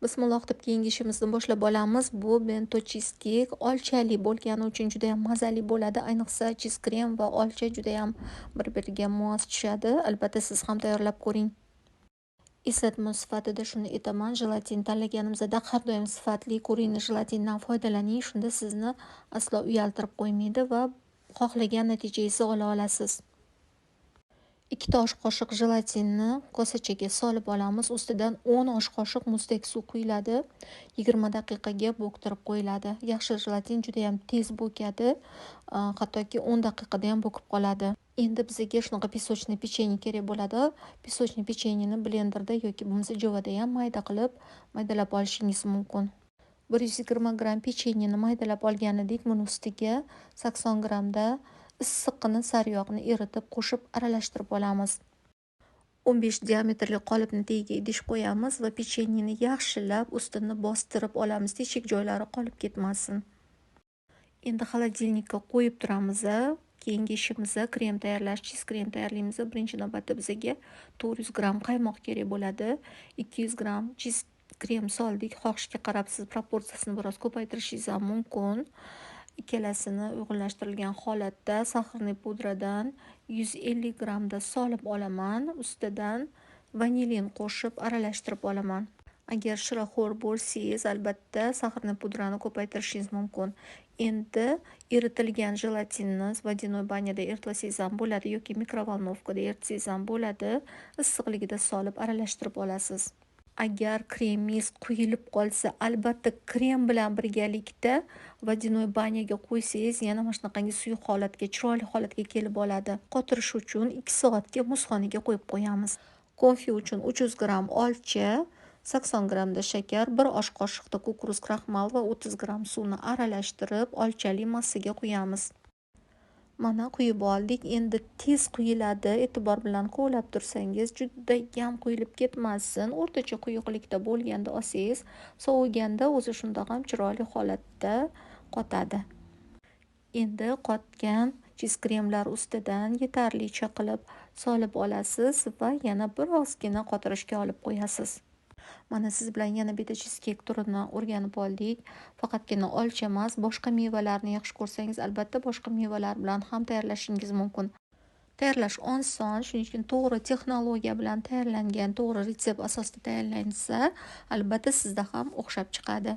Bismillah deb keyingi ishimizni boshlab olamiz. Bu bento cheesecake olchali bo'lgani uchun juda ham mazali bo'ladi. Ayniqsa cheese krem va olcha juda ham bir-biriga mos tushadi. Albatta siz ham tayyorlab ko'ring. Eslatma sifatida shuni aytaman, jelatin tanlaganimizda har doim sifatli ko'ringli jelatindan foydalaning. Shunda sizni aslo uyaltirib qo'ymaydi va xohlagan natijangizni ola olasiz. 2 osh qoshiq jelatinni kosachaga solib olamiz. Ustidan 10 osh qoshiq muzdek suv quyiladi. 20 daqiqaga bo'ktirib qo'yiladi. Yaxshi jelatin juda ham tez bo'kadi. Hattoki 10 daqiqada ham bo'kib qoladi. Endi bizga shunaqa pisochniy pechenye kerak bo'ladi. Pisochniy pechenyeni blenderda yoki bo'lmasa jovada ham mayda qilib maydalab olishingiz mumkin. 120 gram pechenyeni maydalab olgan edik. Buni ustiga 80 gramda issiqqina sariyog'ni eritib qo'shib aralashtirib olamiz. 15 diametrli qolipni tagiga idish qo'yamiz va pechenyeni yaxshilab ustini bostirib olamiz, teshik joylari qolib ketmasin. Endi xolodilnikka qo'yib turamiz. Keyingi ishimiz krem tayyorlash, cheese krem tayyorlaymiz. Birinchi navbatda bizga 400 gram qaymoq kerak bo'ladi. 200 gram cheese krem soldik. Xohishga qarab siz proporsiyasini biroz ko'paytirishingiz ham mumkin. Ikkalasini uyg'unlashtirilgan holatda saxarli pudradan 150 gramda solib olaman. Ustidan vanilin qo'shib aralashtirib olaman. Agar shiraxo'r bo'lsangiz, albatta saxarli pudrani ko'paytirishingiz mumkin. Endi eritilgan jelatinni vodяной banyada eritsangiz ham bo'ladi yoki mikrovolnovkada eritsangiz ham bo'ladi. Issiqligida solib aralashtirib olasiz. Agar kremingiz quyilib qolsa, albatta krem bilan birgalikda vodяной banyaga qo'ysangiz, yana mana shunaqangi suyuq holatga, chiroyli holatga kelib oladi. Qotirish uchun 2 soatga muzxonaga qo'yib qo'yamiz. Konfi uchun 300 gram olcha, 80 gramda shakar, 1 osh qoshiqda kukuruz kraxmal va 30 gram suvni aralashtirib, olchali massaga quyamiz. Mana quyib oldik. Endi tez quyiladi. E'tibor bilan kovlab tursangiz, juda ham quyilib ketmasin. O'rtacha quyuqlikda bo'lganda olsangiz, soviganda o'zi shundoq ham chiroyli holatda qotadi. Endi qotgan cheese kremlar ustidan yetarlicha qilib solib olasiz va yana birozgina qotirishga olib qo'yasiz. Mana siz bilan yana bitta cheesecake turini o'rganib oldik. Faqatgina olcha emas, boshqa mevalarni yaxshi ko'rsangiz, albatta boshqa mevalar bilan ham tayyorlashingiz mumkin. Tayyorlash oson, shuning uchun to'g'ri texnologiya bilan tayyorlangan, to'g'ri retsept asosida tayyorlansa, albatta sizda ham o'xshab chiqadi.